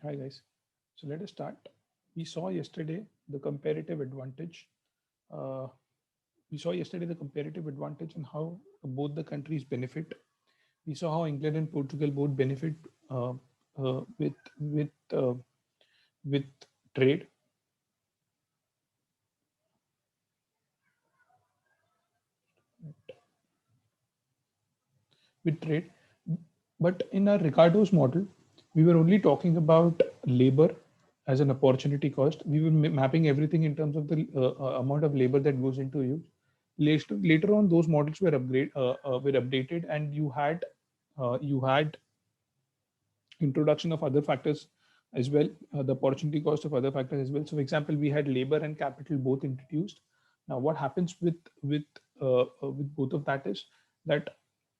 Hi guys. So let us start. We saw yesterday the comparative advantage. Uh, we saw yesterday the comparative advantage and how both the countries benefit. We saw how England and Portugal both benefit uh, with with trade, with trade. But in our Ricardo's model, we were only talking about labor as an opportunity cost. We were mapping everything in terms of the amount of labor that goes into use. Later on, those models were updated, and you had introduction of other factors as well, the opportunity cost of other factors as well. So, for example, we had labor and capital both introduced. Now, what happens with both of that is that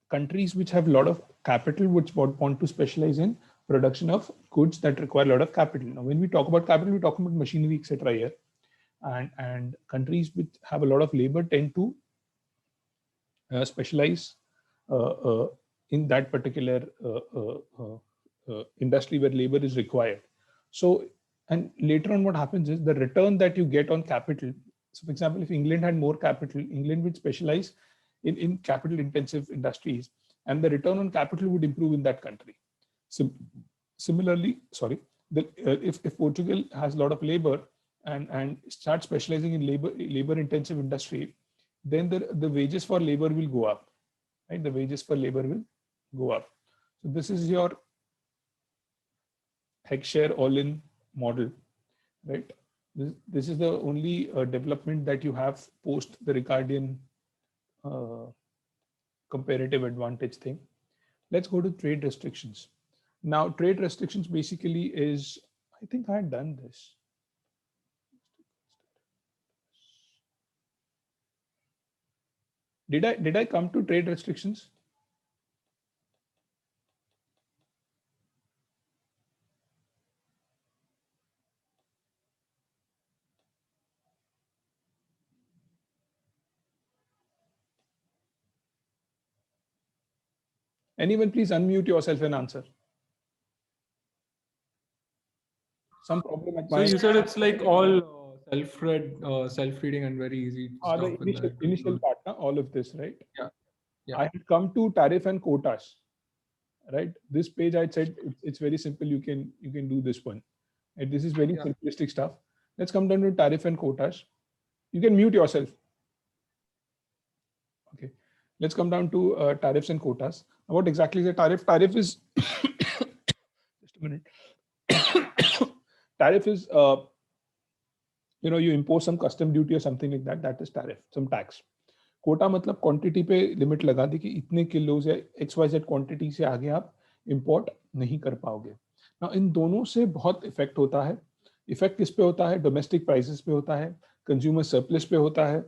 countries which have a lot of capital which want to specialize in production of goods that require a lot of capital. Now, when we talk about capital, we talk about machinery, etc. Here, and countries which have a lot of labor tend to specialize uh, uh, in that particular industry where labor is required. So, and later on, what happens is the return that you get on capital. So, for example, if England had more capital, England would specialize in capital intensive industries, and the return on capital would improve in that country. Similarly, sorry, if Portugal has a lot of labor and starts specializing in labor intensive industry, then the wages for labor will go up, right? The wages for labor will go up. So this is your hex share all in model, right? This is the only development that you have post the Ricardian uh, comparative advantage thing. Let's go to trade restrictions. Now, trade restrictions basically is, I think I had done this. Did I come to trade restrictions? Anyone please unmute yourself and answer. Some problem at So my you said it's like all self-reading and very easy the stuff in initial that. initial part, all of this, right? Yeah, yeah, I had come to tariff and quotas, right? This page I said it's very simple. You can do this one. And this is very yeah. simplistic stuff. Let's come down to tariff and quotas. You can mute yourself. Okay. Let's come down to tariffs and quotas. Now, what exactly is a tariff? Tariff is just a minute. Tariff is you impose some custom duty or something like that. That is tariff, some tax. Kota मतलब quantity पे limit लगा दी कि इतने kilos या x Y Z quantity से आगे आप import नहीं कर पाओगे ना। इन दोनों से बहुत इफेक्ट होता है। इफेक्ट किस पे होता है? डोमेस्टिक प्राइसेस पे होता है, कंज्यूमर सरप्लस पे होता है,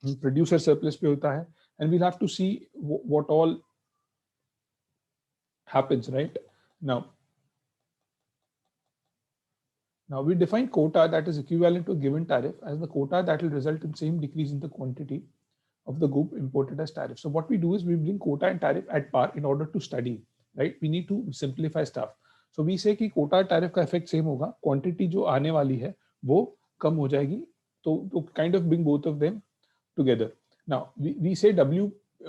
प्रोड्यूसर सरप्लस पे होता है, and we'll have to see what all happens, right? Now we define quota that is equivalent to a given tariff as the quota that will result in same decrease in the quantity of the good imported as tariff. So what we do is we bring quota and tariff at par in order to study, right? We need to simplify stuff. So we say कि quota tariff का effect same होगा, quantity जो आने वाली है वो कम हो जाएगी, तो kind of bring both of them together. Now we say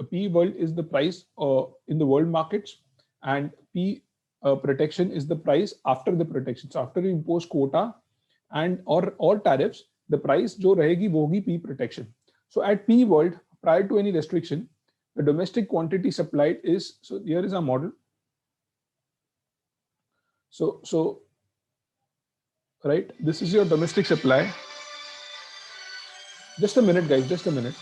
P world is the price in the world markets, and P protection is the price after the protection. So after you impose quota and or tariffs, the price जो रहेगी वो होगी P protection. So at P world, prior to any restriction, the domestic quantity supplied is, so here is our model. So right, this is your domestic supply. Just a minute, guys, just a minute.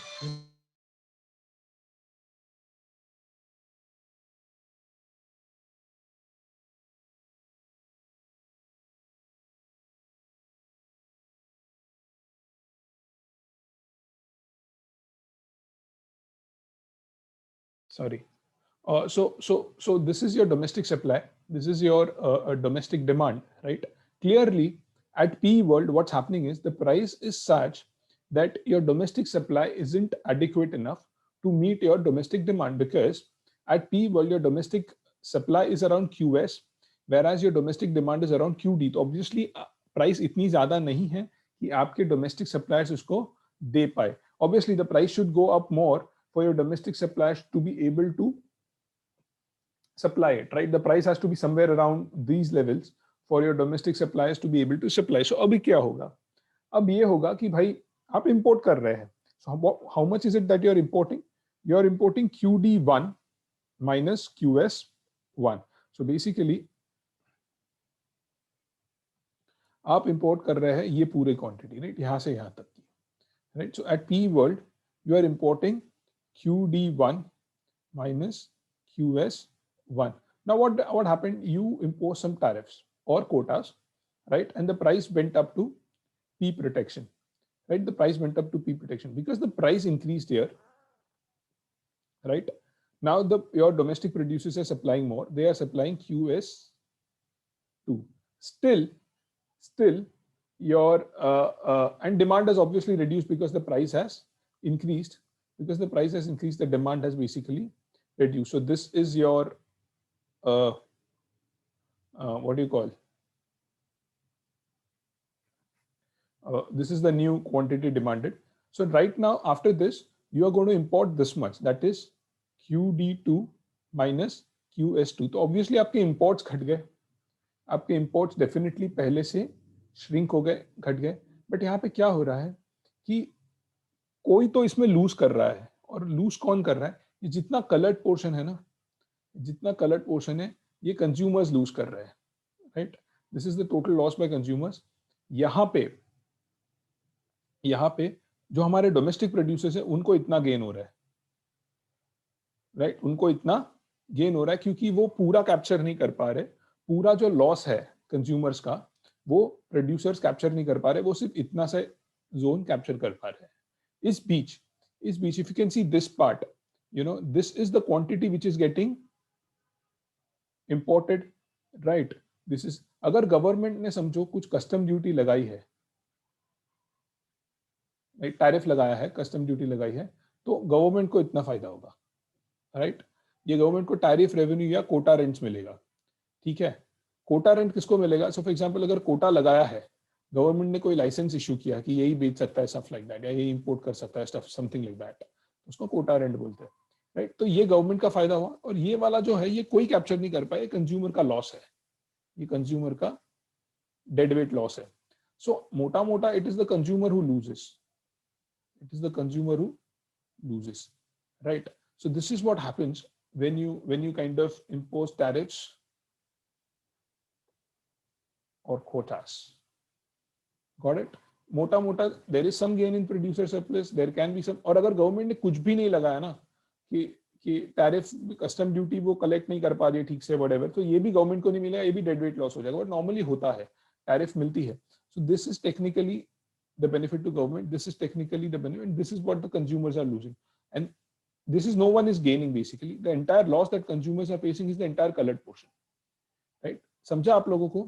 Sorry. So this is your domestic supply. This is your domestic demand, right? Clearly, at P world, what's happening is the price is such that your domestic supply isn't adequate enough to meet your domestic demand, because at P world, your domestic supply is around QS. whereas your domestic demand is around QD, तो obviously price इतनी ज्यादा नहीं है कि आपके domestic suppliers उसको दे पाए. Obviously the price should go up more for your domestic suppliers to be able to supply it, right? The price has to be somewhere around these levels for your domestic suppliers to be able to supply. So अभी क्या होगा? अब ये होगा कि भाई आप import कर रहे हैं. So how much is it that you're importing? You're importing QD1 minus QS1. So basically आप import कर रहे हैं ये पूरे quantity, right? यहाँ से यहाँ तक की, right? So at PE World you are importing QD1 minus QS1. Now what happened? You impose some tariffs or quotas, right? And the price went up to P protection, right? The price went up to P protection because the price increased here, right? Now your domestic producers are supplying more. They are supplying QS2. Still, your and demand has obviously reduced because the price has increased. Because the price has increased, the demand has basically reduced. So this is your what do you call? This is the new quantity demanded. So right now, after this, you are going to import this much. That is QD2 minus QS2. तो obviously आपके imports घट गए. आपके imports definitely पहले से shrink हो गए, घट गए. But यहाँ पे क्या हो रहा है कि कोई तो इसमें lose कर रहा है. और lose कौन कर रहा है? ये जितना colored portion है ना, जितना colored portion है, ये consumers lose कर रहे हैं. Right? This is the total loss by consumers. यहाँ पे जो हमारे डोमेस्टिक प्रोड्यूसर्स है उनको इतना गेन हो रहा है, राइट? उनको इतना गेन हो रहा है क्योंकि वो पूरा कैप्चर नहीं कर पा रहे. पूरा जो लॉस है कंज्यूमर्स का वो प्रोड्यूसर्स कैप्चर नहीं कर पा रहे, वो सिर्फ इतना सा जोन कैप्चर कर पा रहे हैं. इस बीच if you can see this part, you know, this is the quantity which is getting imported, right? This is, अगर गवर्नमेंट ने समझो कुछ कस्टम ड्यूटी लगाई है, टैरिफ लगाया है, कस्टम ड्यूटी लगाई है, तो गवर्नमेंट को इतना फायदा होगा, राइट? ये गवर्नमेंट को टैरिफ रेवेन्यू या कोटा रेंट्स मिलेगा, ठीक है? कोटा रेंट किसको मिलेगा? सो फॉर एग्जांपल अगर कोटा लगाया है, गवर्नमेंट ने कोई लाइसेंस इशू किया कि यही बेच सकता है स्टफ लाइक दैट, या यही इंपोर्ट कर सकता है स्टफ समथिंग लाइक दैट, उसको कोटा रेंट बोलते हैं, राइट? तो ये गवर्नमेंट का फायदा हुआ. और ये वाला जो है ये कोई कैप्चर नहीं कर पाए, कंज्यूमर का लॉस है, ये कंज्यूमर का डेड वेट लॉस है. सो मोटा मोटा it is the consumer who loses. It is the consumer who loses, right? So this is what happens when you kind of impose tariffs or quotas. Got it? मोटा मोटा there is some gain in producer surplus, there can be some. और अगर government ने कुछ भी नहीं लगाया ना कि टैरिफ कस्टम ड्यूटी वो कलेक्ट नहीं कर पा रही है ठीक से, whatever, तो ये भी गवर्नमेंट को नहीं मिलेगा, ये भी डेड वेट लॉस हो जाएगा. बट नॉर्मली होता है, टैरिफ मिलती है. So this is technically the benefit to government, this is technically the benefit, and this is what the consumers are losing, and this is no one is gaining. Basically the entire loss that consumers are facing is the entire colored portion, right? समझा आप लोगों को?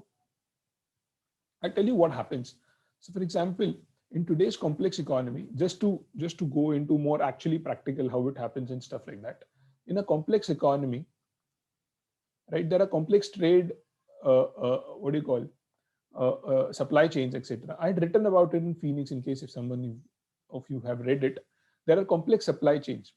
I tell you what happens. So for example, in today's complex economy, just to go into more actually practical how it happens and stuff like that, in a complex economy, right, there are complex trade what do you call, supply chains, etc. I had written about it in Phoenix in case if someone of you have read it. There are complex supply chains,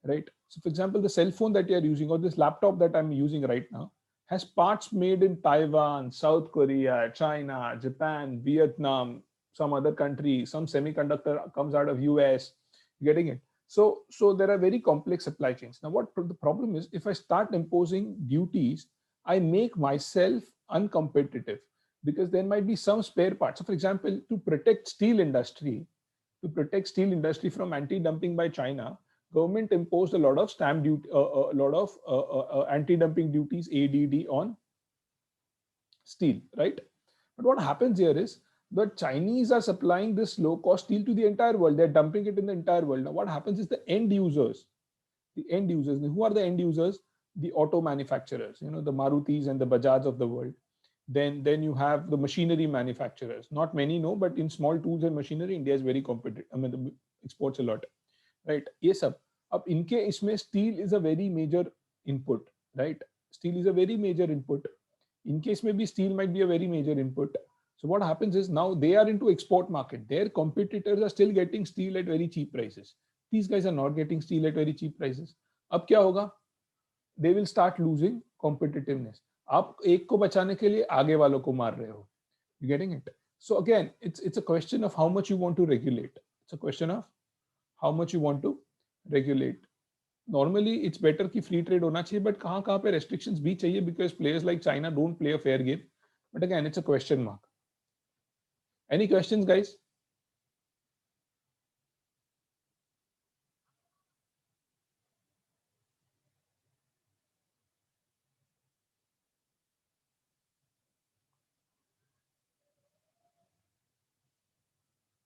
right? So for example, the cell phone that you are using or this laptop that I'm using right now has parts made in Taiwan, South Korea, China, Japan, Vietnam, some other country, some semiconductor comes out of US, getting it. So there are very complex supply chains. Now what the problem is, if I start imposing duties, I make myself uncompetitive, because there might be some spare parts. So for example, to protect steel industry from anti-dumping by China, government imposed a lot of stamp duty, a lot of anti-dumping duties, ADD, on steel, right? But what happens here is the Chinese are supplying this low-cost steel to the entire world. They're dumping it in the entire world. Now what happens is the end users, who are the end users? The auto manufacturers, you know, the Marutis and the Bajaj of the world. Then you have the machinery manufacturers. Not many know, but in small tools and machinery, India is very competitive. I mean, exports a lot, right? ये सब. अब इनके इसमें steel is a very major input, right? Steel is a very major input. In case maybe steel might be a very major input. So what happens is now they are into export market. Their competitors are still getting steel at very cheap prices. These guys are not getting steel at very cheap prices. अब क्या होगा? They will start losing competitiveness. आप एक को बचाने के लिए आगे वालों को मार रहे हो. You getting it? So again, it's a question of how much you want to regulate. It's a question of how much you want to regulate. Normally it's better कि free trade होना चाहिए, but कहाँ कहाँ पे restrictions भी चाहिए, because players like China don't play a fair game. But again, it's a question mark. Any questions, guys?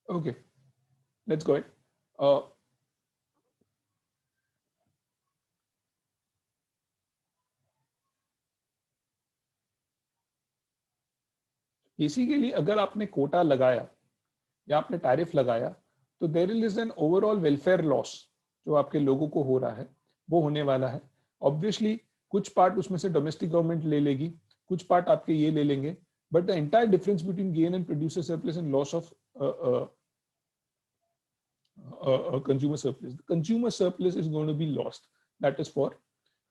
Okay, let's go ahead. Basically अगर आपने कोटा लगाया या आपने टैरिफ लगाया, तो there is an overall welfare loss जो आपके लोगों को हो रहा है, वो होने वाला है. ऑब्वियसली कुछ पार्ट उसमें से डोमेस्टिक गवर्नमेंट ले लेगी, कुछ पार्ट आपके ये ले लेंगे, but the entire difference between gain and producer surplus and loss of consumer surplus. The consumer surplus is going to be lost. That is for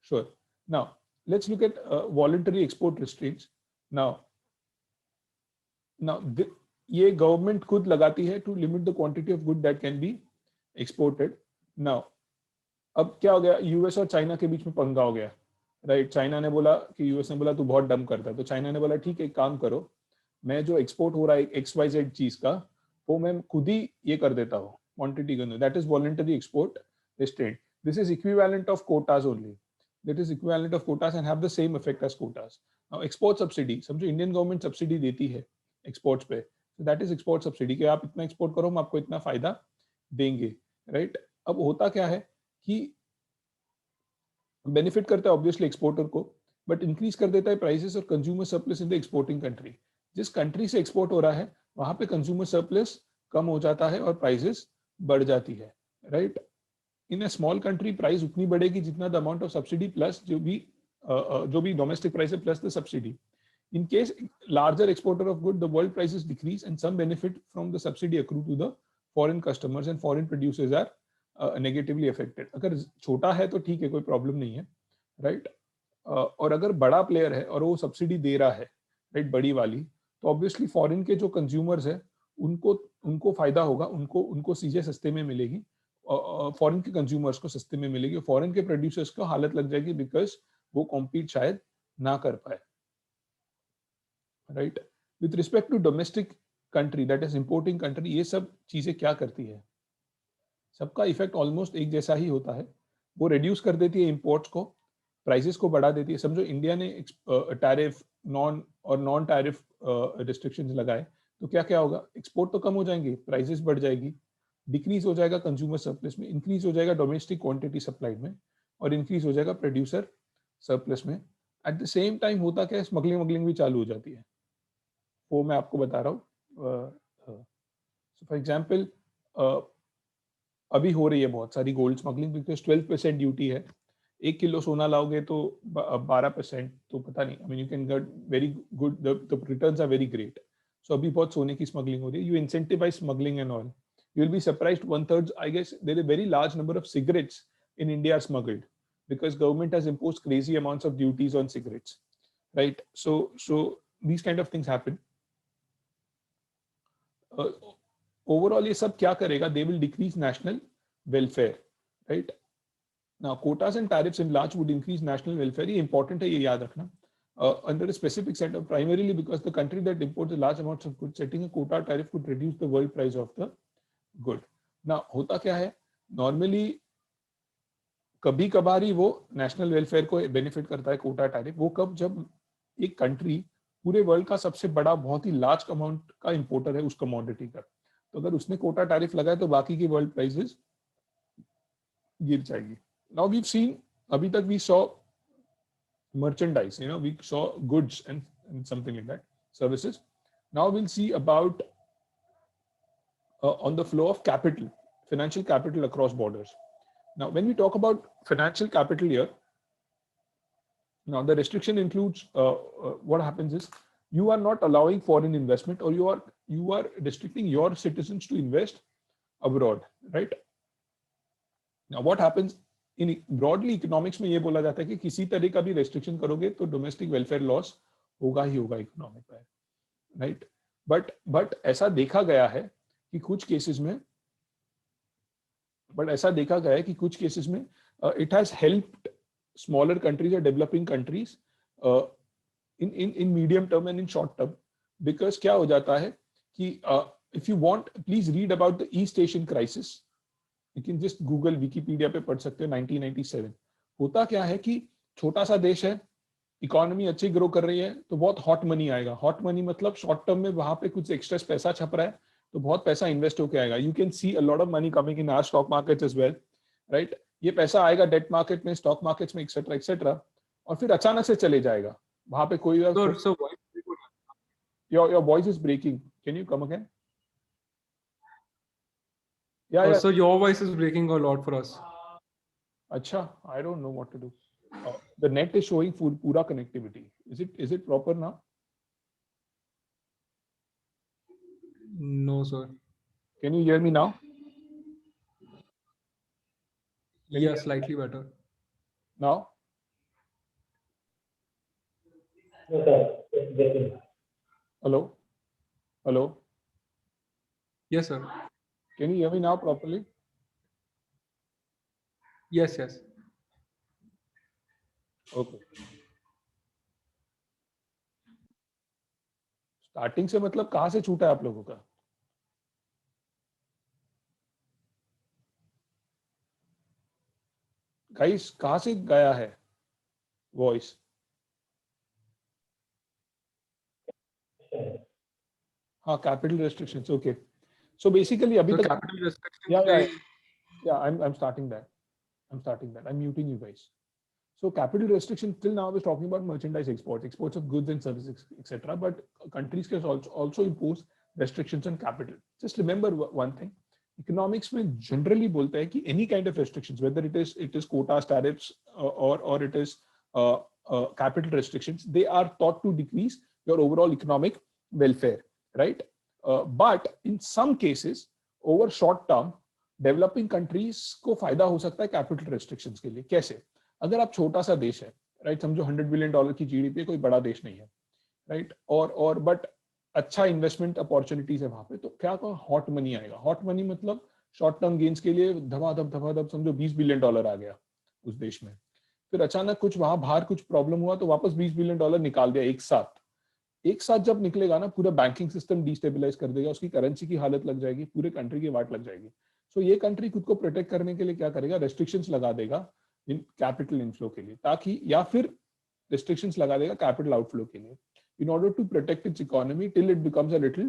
sure. Now, let's look at voluntary export restraints. Now, ये government खुद लगाती है to limit the quantity of good that can be exported. Now अब क्या हो गया, US और China के बीच में पंगा हो गया, राइट? चाइना ने बोला कि यूएस ने बोला तू बहुत डम करता है, तो चाइना ने बोला ठीक है, एक काम करो, मैं जो एक्सपोर्ट हो रहा है XYZ चीज का, वो मैं खुद ही ये कर देता हूँ, क्वांटिटी करना. That is voluntary export restraint. This is equivalent of quotas only. That is equivalent of quotas and have the same effect as quotas. Now export subsidy, समझो इंडियन गवर्नमेंट सब्सिडी देती है एक्सपोर्ट्स पे, so that is export subsidy कि आप इतना export करो, हम आपको इतना फायदा देंगे, राइट? अब होता क्या है कि बेनिफिट करता है ऑब्वियसली एक्सपोर्टर को, बट इंक्रीज कर देता है प्राइसेस और consumer surplus in the exporting country. जिस कंट्री से एक्सपोर्ट हो रहा है वहां पे कंज्यूमर सरप्लस कम हो जाता है और प्राइसेस बढ़ जाती है, right? In a small country price उतनी बढ़ेगी जितना the amount of subsidy plus जो भी डोमेस्टिक प्राइस है plus the subsidy. In case larger exporter of good, the world prices decrease and some benefit from the subsidy accrue to the foreign customers and foreign producers are negatively affected. अगर छोटा है तो ठीक है, कोई problem नहीं है, right? और अगर बड़ा प्लेयर है और वो सब्सिडी दे रहा है, राइट, बड़ी वाली, तो ऑब्वियसली फॉरेन के जो कंज्यूमर्स है उनको उनको फायदा होगा, उनको उनको चीजें सस्ते में मिलेगी, फॉरेन के कंज्यूमर्स को सस्ते में मिलेगी, फॉरेन के प्रोड्यूसर्स को हालत लग जाएगी बिकॉज वो कॉम्पीट शायद ना कर पाए, right? With respect to domestic country, that is importing country, ये सब चीजें क्या करती है, सबका इफेक्ट ऑलमोस्ट एक जैसा ही होता है. वो रिड्यूस कर देती है इंपोर्ट्स को, प्राइसेस को बढ़ा देती है. समझो इंडिया ने टैरिफ नॉन टैरिफ रिस्ट्रिक्शंस लगाए, तो क्या क्या होगा, एक्सपोर्ट तो कम हो जाएंगे, प्राइसेस बढ़ जाएगी, डिक्रीज हो जाएगा कंज्यूमर सरप्लस में, इंक्रीज हो जाएगा डोमेस्टिक क्वांटिटी सप्लाइड में, और इंक्रीज हो जाएगा प्रोड्यूसर सरप्लस में. एट द सेम टाइम होता क्या है, स्मगलिंग भी चालू हो जाती है, वो मैं आपको बता रहा हूँ. फॉर एग्जाम्पल अभी हो रही है बहुत सारी गोल्ड स्मगलिंग, बिकॉज 12% ड्यूटी है. 1 किलो सोना लाओगे तो 12%, तो पता नहीं, I mean you can get very good, the returns are very great. So अभी बहुत सोने की स्मगलिंग हो रही है. You incentivise smuggling and all. You will be surprised, 1/3, I guess, there is a very large number of cigarettes in India are smuggled because government has imposed crazy amounts of duties on cigarettes, right? So these kind of things happen. Overall, ये सब क्या करेगा? They will decrease national welfare, right? Now, quotas and tariffs in large would increase national welfare. ये important है, ये याद रखना. Under a specific setup, primarily because the country that imports a large amounts of goods, setting a quota tariff could reduce the world price of the good. ना होता क्या है, normally कभी कभार ही वो नेशनल वेलफेयर को बेनिफिट करता है कोटा टैरिफ. वो कब, जब एक कंट्री पूरे वर्ल्ड का सबसे बड़ा बहुत ही लार्ज अमाउंट का इंपोर्टर है उस कमोडिटी का, तो अगर उसने कोटा टैरिफ लगाया तो बाकी की वर्ल्ड प्राइसेस गिर जाएगी. नाउ वी सीन, अभी तक we saw merchandise, we saw goods and something like that, services. Now we'll see about on the flow of capital, financial capital across borders. Now, when we talk about financial capital here, Now the restriction includes what happens is you are not allowing foreign investment, or you are restricting your citizens to invest abroad, right? Now what happens in broadly economics में ये बोला जाता है कि किसी तरह का भी restriction करोगे तो domestic welfare loss होगा ही होगा economic में, right? But ऐसा देखा गया है कि कुछ cases में it has helped smaller countries or developing countries in medium term and in short term, because क्या हो जाता है कि if you want, please read about the East Asian crisis. You can just Google, Wikipedia पे पढ़ सकते हो 1997. होता क्या है कि छोटा सा देश है, इकोनॉमी अच्छी ग्रो कर रही है, तो बहुत हॉट मनी आएगा. हॉट मनी मतलब शॉर्ट टर्म में वहां पे कुछ एक्स्ट्रा पैसा छप रहा है, तो बहुत पैसा इन्वेस्ट होके आएगा. You can see a lot of money coming in our stock markets as well, right? ये पैसा आएगा डेट मार्केट में, स्टॉक मार्केट्स में, एक्सेट्रा एक्सेट्रा, और फिर अचानक से चले जाएगा. वहां पे कोई your voice is breaking. Can you come again? Yeah, yeah. So your voice is breaking a lot for us. Acha, I don't know what to do. The net is showing full pura connectivity. Is it proper now? No, sir. Can you hear me now? Yeah, slightly better. Now? Hello? Hello? Yes, sir. Can you hear me now properly? Yes, yes. Okay. Starting से मतलब कहां से छूटा है आप लोगों का? Guys कहां से गया है वॉइस? हाँ, capital restrictions. Okay. So basically अभी तक capital restrictions. Yeah, I'm starting that. I'm muting you guys. So capital restriction till now I was talking about merchandise exports of goods and services, etc. But countries can also impose restrictions on capital. Just remember one thing: economics में generally बोलता है कि any kind of restrictions, whether it is quotas, tariffs, or it is capital restrictions, they are thought to decrease your overall economic welfare, right? But in some cases, over short term, developing countries को फायदा हो सकता है capital restrictions के लिए. कैसे? अगर आप छोटा सा देश है, राइट, समझो $100 बिलियन की जीडीपी, कोई बड़ा देश नहीं है, राइट, और बट अच्छा इन्वेस्टमेंट अपॉर्चुनिटीज है वहां पे, तो क्या हॉट मनी आएगा. हॉट मनी मतलब शॉर्ट टर्म गेन्स के लिए धमाधम समझो $20 बिलियन आ गया उस देश में. फिर अचानक कुछ वहां बाहर कुछ प्रॉब्लम हुआ तो वापस $20 बिलियन निकाल दिया एक साथ जब निकलेगा ना, पूरा बैंकिंग सिस्टम डिस्टेबलाइज कर देगा, उसकी करेंसी की हालत लग जाएगी, पूरे कंट्री की वाट लग जाएगी. सो ये कंट्री खुद को प्रोटेक्ट करने के लिए क्या करेगा? रेस्ट्रिक्शंस लगा देगा इन कैपिटल इनफ्लो के लिए, ताकि, या फिर रेस्ट्रिक्शंस लगा देगा कैपिटल आउटफ्लो के लिए, in order to protect its economy till it becomes a little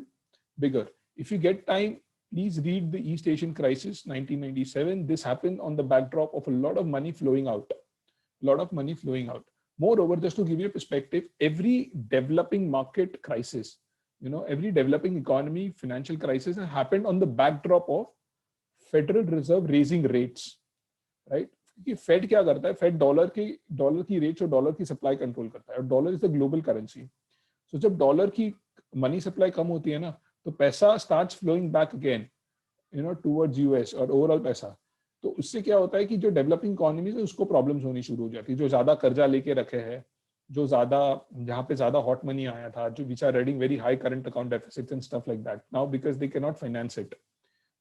bigger. If you get time, please read the East Asian crisis 1997. This happened on the backdrop of a lot of money flowing out. Moreover, just to give you a perspective, every developing market crisis, every developing economy financial crisis has happened on the backdrop of Federal Reserve raising rates, right? कि Fed क्या करता है? Fed dollar की rates और dollar की supply control करता है, और dollar is the global currency. So जब डॉलर की मनी सप्लाई कम होती है ना, तो पैसा starts flowing back again, towards US और ओवरऑल पैसा. तो उससे क्या होता है कि जो डेवलपिंग इकोनॉमीज है उसको प्रॉब्लम्स होनी शुरू हो जाती है, जो ज्यादा कर्जा लेके रखे हैं, जहाँ पे ज्यादा हॉट मनी आया था, जो which are reading very high current account deficits and stuff like that now, because they can not finance it.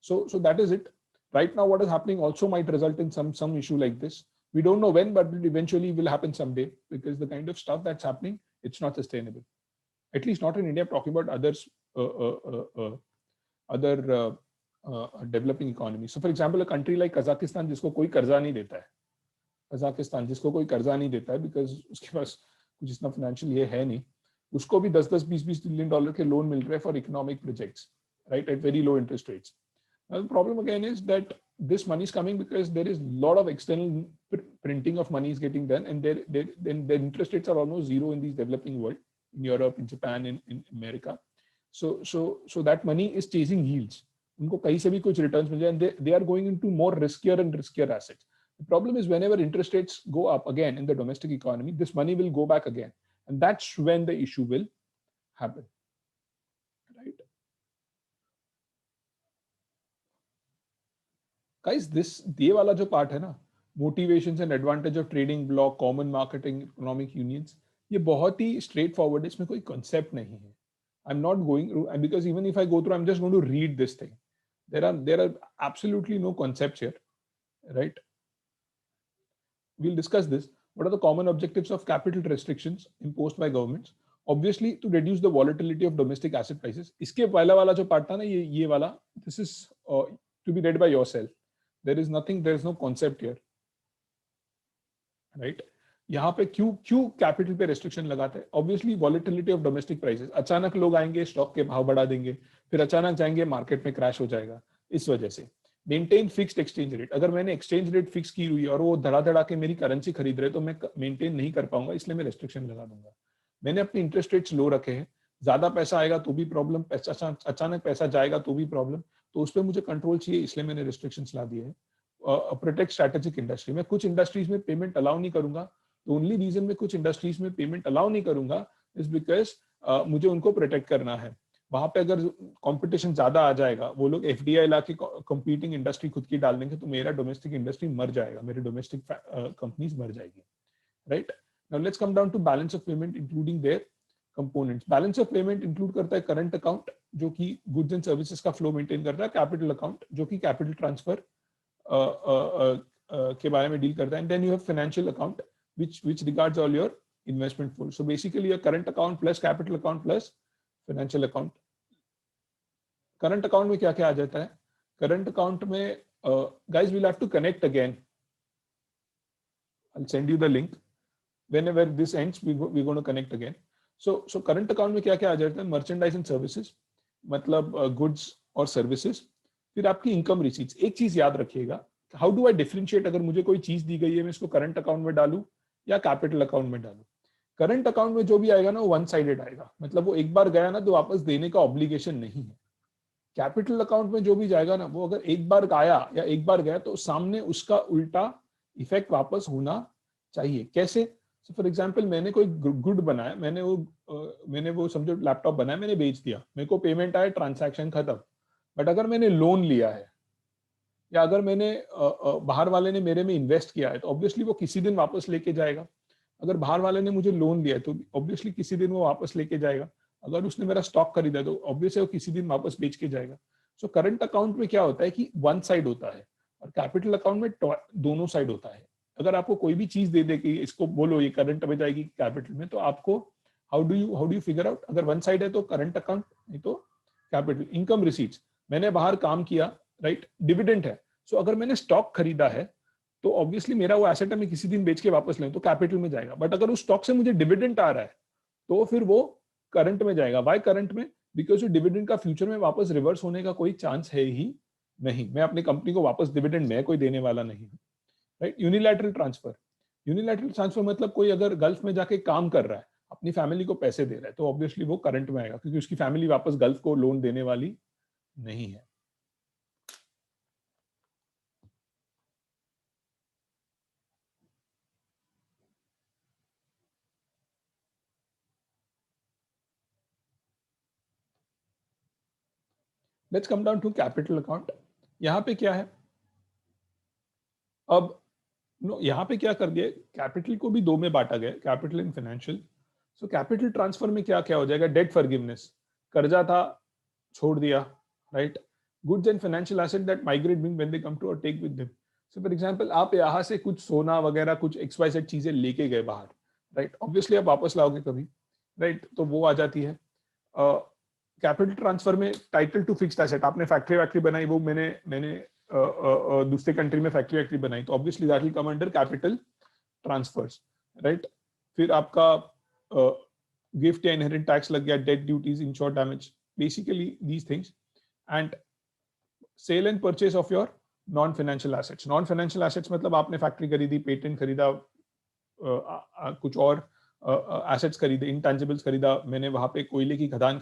So that is it. Right now, what is happening also might result in some issue like this. We don't know when, but it eventually will happen someday, because the kind of stuff that's happening, it's not sustainable. At least not in India. I'm talking about other developing economies. So, for example, a country like Kazakhstan, जिसको कोई कर्जा नहीं देता है, because उसके पास कुछ इतना financial ये है नहीं, उसको भी 10-20 बिलियन के लोन मिल रहे हैं for economic projects, right, at very low interest rates. Now, the problem again is that this money is coming because there is a lot of external printing of money is getting done, and then the interest rates are almost zero in these developing world, in Europe, in Japan, in America. So that money is chasing yields. उनको कहीं से भी कुछ returns मिल जाए, and they are going into more riskier and riskier assets. The problem is whenever interest rates go up again in the domestic economy, this money will go back again. And that's when the issue will happen, right? Guys, ये वाला जो part है ना, motivations and advantage of trading block, common marketing, economic unions, ये बहुत ही straight forward है, इसमें कोई concept नहीं है. I'm not going through, and because even if I go through, I'm just going to read this thing. There are absolutely no concepts here, right? We'll discuss this. What are the common objectives of capital restrictions imposed by governments? Obviously, to reduce the volatility of domestic asset prices. इसके पहला वाला जो part था ना, ये वाला, this is to be read by yourself. There is nothing, there is no concept here, right? यहाँ पे क्यों कैपिटल पे रेस्ट्रिक्शन लगाते हैं? Obviously volatility of domestic prices. अचानक लोग आएंगे, स्टॉक के भाव बढ़ा देंगे, फिर अचानक जाएंगे, मार्केट में क्रैश हो जाएगा. इस वजह से मेंटेन फिक्स्ड एक्सचेंज रेट. अगर मैंने एक्सचेंज रेट फिक्स की हुई है और वो धड़ा के मेरी करेंसी खरीद रहे तो मैं मेंटेन नहीं कर पाऊंगा, इसलिए मैं रेस्ट्रिक्शन लगा दूंगा. मैंने अपने इंटरेस्ट रेट्स लो रखे हैं, ज्यादा पैसा आएगा तो भी प्रॉब्लम, अचानक पैसा जाएगा तो भी प्रॉब्लम, तो उस पर मुझे कंट्रोल चाहिए, इसलिए मैंने रेस्ट्रिक्शंस ला दिए हैं. Protect strategic industry. मैं कुछ इंडस्ट्रीज में पेमेंट अलाउ नहीं करूंगा. The only reason मैं कुछ इंडस्ट्रीज में पेमेंट अलाउ नहीं करूंगा इज बिकॉज मुझे उनको प्रोटेक्ट करना है. वहां पे अगर कंपटीशन ज्यादा आ जाएगा, वो लोग एफडीआई ला के कंपीटिंग इंडस्ट्री खुद की डाल देंगे, तो मेरा डोमेस्टिक इंडस्ट्री मर जाएगा, मेरी डोमेस्टिक कंपनीज मर जाएगी, right? Now let's come down to balance of payment including their components. Balance of payment include करता है करंट अकाउंट, जो कि गुड्स एंड सर्विसेज का फ्लो मेंटेन करता है, कैपिटल अकाउंट जो कि कैपिटल ट्रांसफर के बारे में डील करता है, and then you have financial account which regards all your investment flow. So basically your current account plus capital account plus financial account. Current account में क्या क्या आ जाता है? Current account में guys we'll have to connect again. I'll send you the link. Whenever this ends, we're going to connect again. So current account में क्या क्या आ जाता है? Merchandise and services, मतलब goods और services. फिर आपकी income receipts. एक चीज याद रखिएगा, how do I differentiate? अगर मुझे कोई चीज दी गई है, मैं इसको करंट अकाउंट में डालूं या कैपिटल अकाउंट में डालूं. करंट अकाउंट में जो भी आएगा ना, वो वन साइडेड आएगा, मतलब वो एक बार गया ना तो वापस देने का ऑब्लिगेशन नहीं है. कैपिटल अकाउंट में जो भी जाएगा ना, वो अगर एक बार आया या एक बार गया तो सामने उसका उल्टा इफेक्ट वापस होना चाहिए. कैसे? फॉर एग्जाम्पल, मैंने कोई गुड बनाया, मैंने वो समझो लैपटॉप बनाया, मैंने बेच दिया, मेरे को पेमेंट आया, ट्रांसैक्शन खत्म. बट अगर मैंने लोन लिया है या अगर मैंने बाहर वाले ने मेरे में इन्वेस्ट किया है, तो ऑब्वियसली वो किसी दिन वापस लेके जाएगा. अगर बाहर वाले ने मुझे लोन दिया है तो ऑब्वियसली किसी दिन वो वापस लेके जाएगा. अगर उसने मेरा स्टॉक खरीदा है तो ऑब्वियसली वो किसी दिन वापस बेच के जाएगा. सो करंट अकाउंट में क्या होता है कि वन साइड होता है, और कैपिटल अकाउंट में दोनों साइड होता है. अगर आपको कोई भी चीज दे दे कि इसको बोलो ये करंट में जाएगी कैपिटल में, तो आपको how do you figure out? अगर वन साइड है तो करंट अकाउंट, नहीं तो कैपिटल. इनकम रिसीट्स, मैंने बाहर काम किया, राइट, डिविडेंड है. सो अगर मैंने स्टॉक खरीदा है तो ऑब्वियसली मेरा वो एसेट है, मैं किसी दिन बेच के वापस लूं तो कैपिटल में जाएगा. बट अगर उस स्टॉक से मुझे डिविडेंड आ रहा है तो फिर वो करंट में जाएगा. वाई करंट में? बिकॉज डिविडेंड का फ्यूचर में वापस रिवर्स होने का कोई चांस है ही नहीं. मैं अपनी कंपनी को वापस डिविडेंड मैं कोई देने वाला नहीं, राइट? यूनिलैटरल ट्रांसफर मतलब कोई अगर गल्फ में जाके काम कर रहा है, अपनी फैमिली को पैसे दे रहा है, तो ऑब्वियसली वो करंट में आएगा, क्योंकि उसकी फैमिली वापस गल्फ को लोन देने वाली नहीं है. Let's come down to capital account. यहाँ पे क्या है? अब यहाँ पे क्या कर दिया, कैपिटल को भी दो में बांटा गया, capital and financial. So capital transfer में क्या क्या हो जाएगा? डेट फॉरगिवनेस, कर्जा था छोड़ दिया, right? Goods and financial asset that migrate when they come to और take with them. So for example, आप यहाँ से कुछ सोना वगैरह कुछ XYZ चीजें लेके गए बाहर, राइट? ऑब्वियसली आप वापस लाओगे कभी, राइट? तो वो आ जाती है. कैपिटल ट्रांसफर में टाइटल टू फिक्स्ड एसेट, आपने फैक्ट्री बनाई, वो मैंने दूसरे कंट्री में फैक्ट्री बनाई, तो obviously that will come under capital transfers, right? फिर आपका गिफ्ट या इनहेरिटेंस टैक्स लग गया, debt duties, insured damage, basically these things. And sale and purchase of your non financial assets. Non financial assets मतलब आपने factory खरीदी, patent खरीदा, कुछ और एसेट्स खरीदे, इंटेंजिबल्स खरीदा, मैंने वहां पे कोयले की खदान